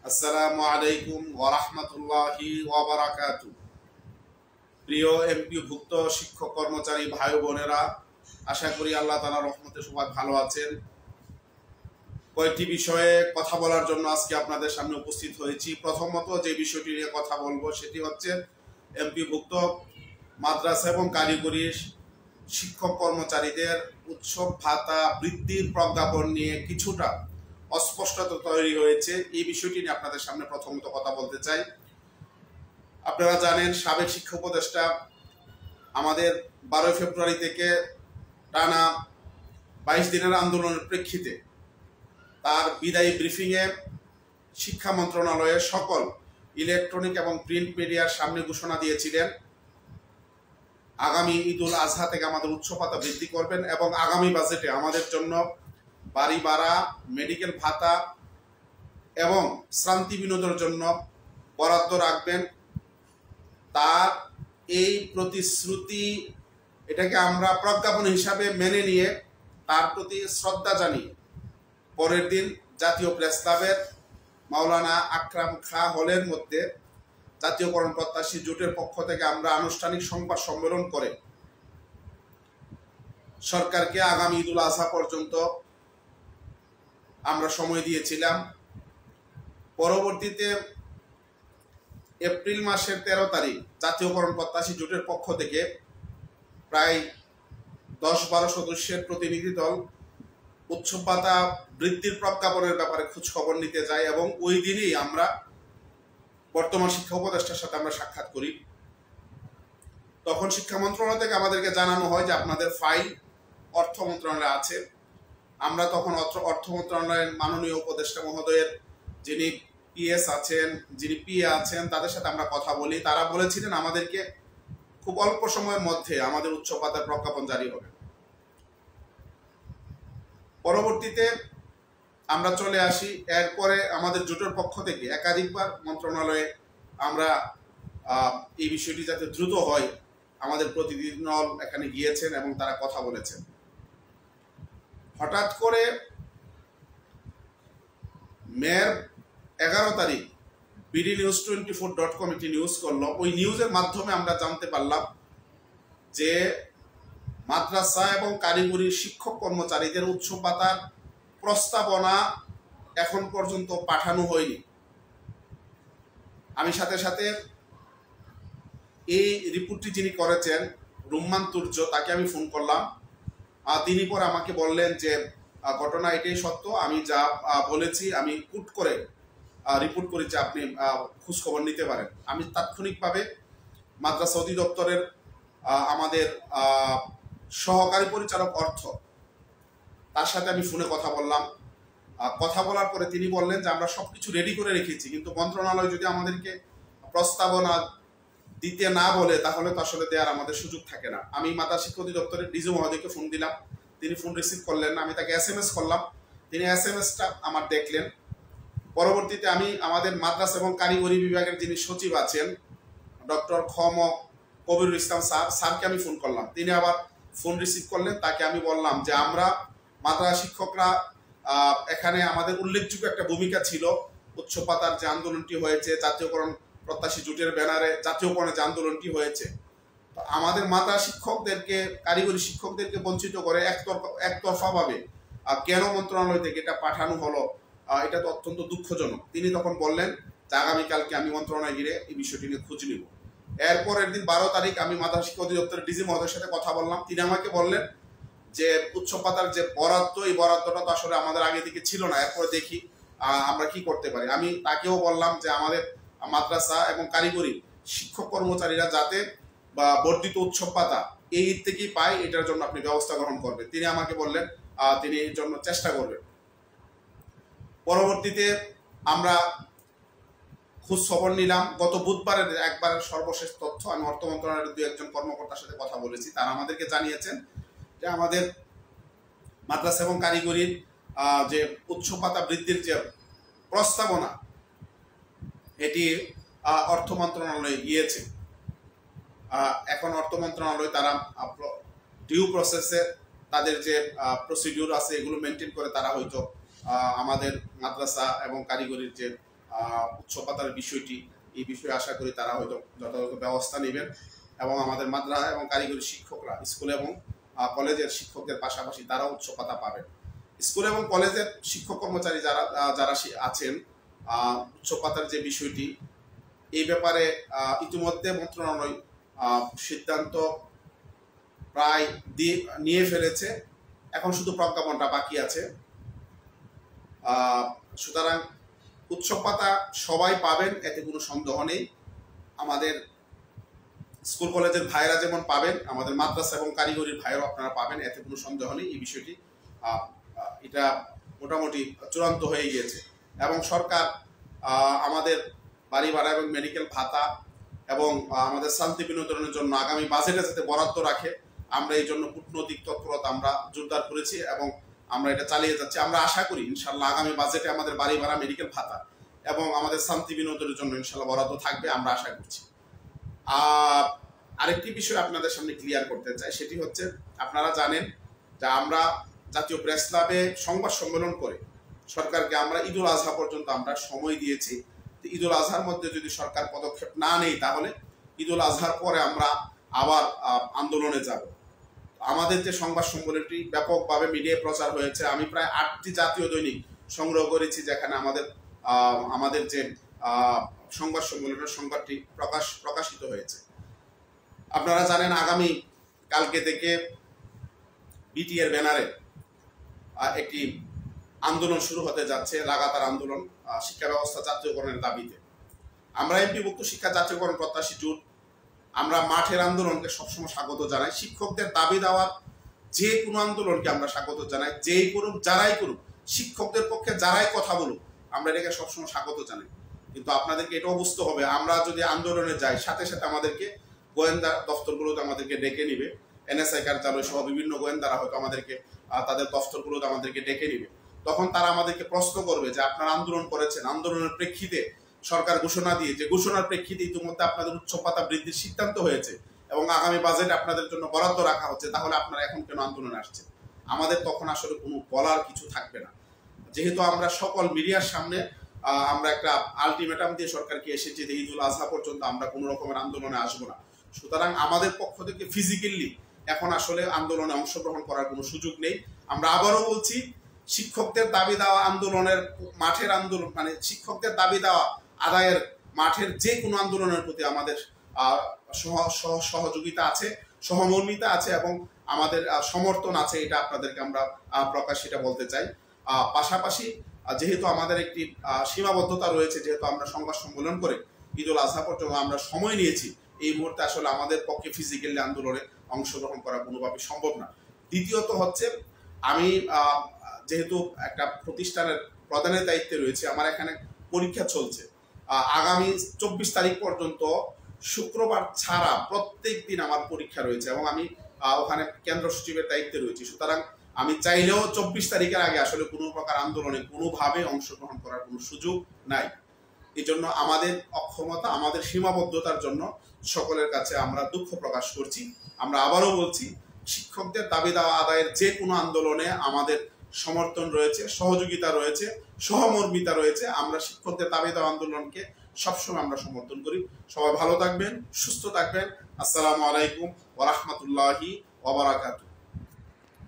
আসসালামু আলাইকুম ওয়া রাহমাতুল্লাহি ওয়া বারাকাতুহু। প্রিয় এমপিভুক্ত শিক্ষক কর্মচারী ভাই বোনেরা, আশা করি আল্লাহ তাআলার রহমতে সবাই ভালো আছেন। কয়েকটি বিষয়ে কথা বলার জন্য আজকে আপনাদের সামনে উপস্থিত হয়েছি। প্রথমত যে বিষয়টি নিয়ে কথা বলবো সেটি হচ্ছে এমপিভুক্ত মাদ্রাসা এবং কারিগরি শিক্ষক কর্মচারীদের উৎসব ভাতা বৃদ্ধির প্রজ্ঞাপন নিয়ে কিছুটা অস্পষ্টতা তৈরি হয়েছে। এই বিষয়টি নিয়ে আপনাদের সামনে প্রথমত কথা বলতে চাই। আপনারা জানেন, সাবেক শিক্ষা উপদেষ্টা আমাদের 12 ফেব্রুয়ারি থেকে টানা 22 দিনের আন্দোলনের প্রেক্ষিতে তার বিদায়ী ব্রিফিংয়ে শিক্ষা মন্ত্রণালয়ের সকল ইলেকট্রনিক এবং প্রিন্ট মিডিয়ার সামনে ঘোষণা দিয়েছিলেন আগামী ঈদুল আজহা থেকে আমাদের উৎসব ভাতা বৃদ্ধি করবেন এবং আগামী বাজেটে আমাদের জন্য বাড়ি ভাড়া, মেডিকেল ভাতা এবং শ্রান্তি বিনোদনের জন্য বরাদ্দ রাখবেন। তার এই প্রতিশ্রুতি এটাকে আমরা প্রজ্ঞাপন হিসাবে মেনে নিয়ে তার প্রতি শ্রদ্ধা জানিয়ে পরের দিন জাতীয় প্রেস ক্লাবের মাওলানা আকরাম খাঁ হলের মধ্যে জাতীয়করণ প্রত্যাশী জোটের পক্ষ থেকে আমরা আনুষ্ঠানিক সংবাদ সম্মেলন করে সরকারকে আগামী ঈদুল আজহা পর্যন্ত আমরা সময় দিয়েছিলাম। পরবর্তীতে এপ্রিল মাসের 13 তারিখ জাতীয়করণ প্রত্যাশী জোটের পক্ষ থেকে প্রায় 10-12 সদস্যের প্রতিনিধি দল উৎসব ভাতা বৃদ্ধির প্রজ্ঞাপনের ব্যাপারে খোঁজ খবর নিতে যায় এবং ওই দিনই আমরা বর্তমান শিক্ষা উপদেষ্টার সাথে আমরা সাক্ষাৎ করি। তখন শিক্ষা মন্ত্রণালয় থেকে আমাদেরকে জানানো হয় যে আপনাদের ফাইল অর্থ মন্ত্রণালয়ে আছে। আমরা তখন অর্থ মন্ত্রণালয়ের মাননীয় উপদেষ্টা মহোদয়ের যিনি পিএস আছেন, যিনি পিএ আছেন, তাদের সাথে আমরা কথা বলি। তারা বলেছিলেন আমাদেরকে খুব অল্প সময়ের মধ্যে আমাদের উৎসব ভাতার প্রজ্ঞাপন জারি হবে। পরবর্তীতে আমরা চলে আসি। এরপরে আমাদের জোটের পক্ষ থেকে একাধিকবার মন্ত্রণালয়ে আমরা এই বিষয়টি যাতে দ্রুত হয় আমাদের প্রতিনিধি দল এখানে গিয়েছেন এবং তারা কথা বলেছেন। হঠাৎ করে মের 11 তারিখ bdnews24.com একটি নিউজ করলো। ওই নিউজের মাধ্যমে আমরা জানতে পারলাম যে মাদ্রাসা এবং কারিগরি শিক্ষক কর্মচারীদের উৎসব ভাতার প্রস্তাবনা এখন পর্যন্ত পাঠানো হয়নি। আমি সাথে সাথে এই রিপোর্টটি যিনি করেছেন রুম্মান তুর্য, তাকে আমি ফোন করলাম। তিনি পর আমাকে বললেন যে ঘটনা এটাই সত্য, আমি যা বলেছি আমি কুট করে রিপোর্ট করেছি, আপনি খোঁজ খবর নিতে পারেন। আমি তাৎক্ষণিকভাবে মাদ্রাসা অধিদপ্তরের আমাদের সহকারী পরিচালক অর্থ, তার সাথে আমি ফোনে কথা বললাম। কথা বলার পরে তিনি বললেন যে আমরা সবকিছু রেডি করে রেখেছি, কিন্তু মন্ত্রণালয় যদি আমাদেরকে প্রস্তাবনা দিতে না বলে তাহলে তো আসলে দেওয়ার আমাদের সুযোগ থাকে না। আমি মাদ্রাসা শিক্ষা অধিদপ্তরের ডিজি মহোদয়কে ফোন দিলাম, তিনি ফোন রিসিভ করলেন না। আমি তাকে SMS করলাম, তিনি SMS-টা আমার দেখলেন। পরবর্তীতে আমি আমাদের মাদ্রাসা এবং কারিগরি বিভাগের যিনি সচিব আছেন ডক্টর খম কবিরুল ইসলাম স্যারকে আমি ফোন করলাম, তিনি আবার ফোন রিসিভ করলেন। তাকে আমি বললাম যে আমরা মাদ্রাসা শিক্ষকরা এখানে আমাদের উল্লেখযোগ্য একটা ভূমিকা ছিল। উৎসব ভাতার যে আন্দোলনটি হয়েছে, জাতীয়করণ প্রত্যাশী জোটের ব্যানারে জাতীয়করণে যে আন্দোলনটি হয়েছে, তো আমাদের মাদ্রাসা শিক্ষকদেরকে, কারিগরি শিক্ষকদেরকে বঞ্চিত করে একতরফাভাবে কেন মন্ত্রণালয় থেকে এটা পাঠানো হলো, এটা তো অত্যন্ত দুঃখজনক। তিনি তখন বললেন যে আগামীকালকে আমি মন্ত্রণালয়ে গিয়ে এই বিষয়টি নিয়ে খোঁজ নিব। এরপরের দিন 12 তারিখ আমি মাদ্রাসা শিক্ষা অধিদপ্তরের ডিজি মহোদয়ের সাথে কথা বললাম। তিনি আমাকে বললেন যে উৎসব ভাতার যে বরাদ্দ, এই বরাদ্দটা তো আসলে আমাদের আগে থেকে ছিল না, এরপরে দেখি আমরা কি করতে পারি। আমি তাকেও বললাম যে আমাদের মাদ্রাসা এবং কারিগরি শিক্ষক কর্মচারীরা যাতে বা বর্ধিত উৎসব ভাতা এই ঈদ থেকেই পায়, এটার জন্য আপনি ব্যবস্থা গ্রহণ করবেন। তিনি আমাকে বললেন তিনি এর জন্য চেষ্টা করবেন। পরবর্তীতে আমরা খোঁজ খবর নিলাম। গত বুধবারের একবারের সর্বশেষ তথ্য, আমি অর্থ মন্ত্রণালয়ের 2-1 কর্মকর্তার সাথে কথা বলেছি, তারা আমাদেরকে জানিয়েছেন যে আমাদের মাদ্রাসা এবং কারিগরির যে উৎসব ভাতা বৃদ্ধির যে প্রস্তাবনা, এটি অর্থ মন্ত্রণালয়ে গিয়েছে। এখন অর্থ মন্ত্রণালয় তারা ডিউ প্রসেসে তাদের যে প্রসিডিউর আছে এগুলো মেনটেন করে তারা হয়তো আমাদের মাদ্রাসা এবং কারিগরির যে উচ্চ ভাতার বিষয়টি, এই বিষয়ে আশা করি তারা হয়তো যথাযথ ব্যবস্থা নেবেন এবং আমাদের মাদ্রাসা এবং কারিগরি শিক্ষকরা, স্কুল এবং কলেজের শিক্ষকদের পাশাপাশি তারাও উচ্চ ভাতা পাবেন। স্কুল এবং কলেজের শিক্ষক কর্মচারী যারা যারা আছেন, উচ্চ ভাতার যে বিষয়টি, এই ব্যাপারে ইতিমধ্যে মন্ত্রণালয় সিদ্ধান্ত প্রায় নিয়ে ফেলেছে, এখন শুধু প্রজ্ঞাপনটা বাকি আছে। সুতরাং উৎসব ভাতা সবাই পাবেন, এতে কোনো সন্দেহ নেই। আমাদের স্কুল কলেজের ভাইয়েরা যেমন পাবেন, আমাদের মাদ্রাসা এবং কারিগরির ভাইয়েরাও আপনারা পাবেন, এতে কোনো সন্দেহ নেই। এই বিষয়টি এটা মোটামুটি চূড়ান্ত হয়ে গিয়েছে এবং সরকার আমাদের বাড়ি ভাড়া এবং মেডিকেল ভাতা এবং আমাদের শান্তি বিনোদনের জন্য আগামী বাজেটে যাতে বরাদ্দ রাখে, আমরা এই জন্য কূটনৈতিক তৎপরতা আমরা জোরদার করেছি এবং আমরা এটা চালিয়ে যাচ্ছি। আমরা আশা করি ইনশাল্লাহ আগামী বাজেটে আমাদের বাড়ি ভাড়া, মেডিকেল ভাতা এবং আমাদের শান্তি বিনোদনের জন্য ইনশাল্লাহ বরাদ্দ থাকবে, আমরা আশা করছি। আরেকটি বিষয় আপনাদের সামনে ক্লিয়ার করতে চাই, সেটি হচ্ছে আপনারা জানেন যে আমরা জাতীয় প্রেস ক্লাবে সংবাদ সম্মেলন করে সরকারকে আমরা ঈদুল আজহা পর্যন্ত আমরা সময় দিয়েছি। ঈদুল আজহার মধ্যে যদি সরকার পদক্ষেপ না নেয়, তাহলে ঈদুল আজহার পরে আমরা আবার আন্দোলনে যাব। আমাদের যে সংবাদ সম্মেলনটি ব্যাপকভাবে মিডিয়ায় প্রচার হয়েছে, আমি প্রায় 8টি জাতীয় দৈনিক সংগ্রহ করেছি যেখানে আমাদের যে সংবাদ সম্মেলনের সংবাদটি প্রকাশিত হয়েছে। আপনারা জানেন আগামী কালকে থেকে বিটি এর ব্যানারে একটি আন্দোলন শুরু হতে যাচ্ছে, লাগাতার আন্দোলন শিক্ষা ব্যবস্থা জাতীয়করণের দাবিতে। আমরা এমপিভুক্ত শিক্ষা জাতীয়করণ প্রত্যাশী জোট, আমরা মাঠের আন্দোলনকে সবসময় স্বাগত জানাই। শিক্ষকদের দাবি দেওয়ার যে কোনো আন্দোলনকে আমরা স্বাগত জানাই, যেই করুক যারাই করুক, শিক্ষকদের পক্ষে যারাই কথা বলুক, আমরা এটাকে সবসময় স্বাগত জানাই। কিন্তু আপনাদেরকে এটাও বুঝতে হবে, আমরা যদি আন্দোলনে যাই, সাথে সাথে আমাদেরকে গোয়েন্দা দপ্তরগুলোতে আমাদেরকে ডেকে নিবে, এনএসআই কার্যালয় সহ বিভিন্ন গোয়েন্দারা হয়তো আমাদেরকে তাদের দপ্তরগুলোতে আমাদেরকে ডেকে নিবে। তখন তারা আমাদেরকে প্রশ্ন করবে যে আপনারা আন্দোলন করেছেন, আন্দোলনের প্রেক্ষিতে সরকার ঘোষণা দিয়ে যে ঘোষণার প্রেক্ষিতে ইতিমধ্যে আপনাদের উচ্চ ভাতা বৃদ্ধির সিদ্ধান্ত হয়েছে এবং আগামী বাজেটে আপনাদের জন্য বরাদ্দ রাখা হচ্ছে, তাহলে আপনারা এখন কেন আন্দোলনে আসছেন? আমাদের তখন আসলে কোনো বলার কিছু থাকবে না। যেহেতু আমরা সকল মিডিয়ার সামনে আমরা একটা আলটিমেটাম দিয়ে সরকারকে এসেছি যে ঈদুল আজহা পর্যন্ত আমরা কোনো রকমের আন্দোলনে আসবো না। সুতরাং আমাদের পক্ষ থেকে ফিজিক্যালি এখন আসলে আন্দোলনে অংশগ্রহণ করার কোনো সুযোগ নেই। আমরা আবারও বলছি, শিক্ষকদের দাবি দেওয়া আন্দোলনের মাঠের আন্দোলন, মানে শিক্ষকদের দাবি দেওয়া আদায়ের মাঠের যে কোনো আন্দোলনের প্রতি আমাদের সহযোগিতা আছে, সহমর্মিতা আছে এবং আমাদের সমর্থন আছে, এটা আপনাদেরকে আমরা সেটা বলতে চাই। পাশাপাশি যেহেতু আমাদের একটি সীমাবদ্ধতা রয়েছে, যেহেতু আমরা সংবাদ সম্মেলন করে ঈদুল আজহা পর্যন্ত আমরা সময় নিয়েছি, এই মুহূর্তে আসলে আমাদের পক্ষে ফিজিক্যালি আন্দোলনে অংশগ্রহণ করা কোনোভাবে সম্ভব না। দ্বিতীয়ত হচ্ছে, আমি যেহেতু একটা প্রতিষ্ঠানের প্রধানের দায়িত্বে রয়েছে, আমার এখানে পরীক্ষা চলছে। আগামী 24 তারিখ পর্যন্ত শুক্রবার ছাড়া প্রত্যেক দিন আমার পরীক্ষা রয়েছে এবং আমি ওখানে কেন্দ্র সচিবের দায়িত্বে রয়েছি। সুতরাং আমি চাইলেও 24 তারিখের আগে আসলে কোনো প্রকার আন্দোলনে কোনোভাবে অংশগ্রহণ করার কোনো সুযোগ নাই। এই জন্য আমাদের অক্ষমতা, আমাদের সীমাবদ্ধতার জন্য সকলের কাছে আমরা দুঃখ প্রকাশ করছি। আমরা আবারও বলছি, শিক্ষকদের দাবি দেওয়া আদায়ের যে কোনো আন্দোলনে আমাদের সমর্থন রয়েছে, সহযোগিতা রয়েছে, সহমর্মিতা রয়েছে। আমরা শিক্ষকদের দাবি দেওয়া আন্দোলনকে সবসময় আমরা সমর্থন করি। সবাই ভালো থাকবেন, সুস্থ থাকবেন। আসসালামু আলাইকুম ওয়া রাহমাতুল্লাহি ওয়া বারাকাতুহু।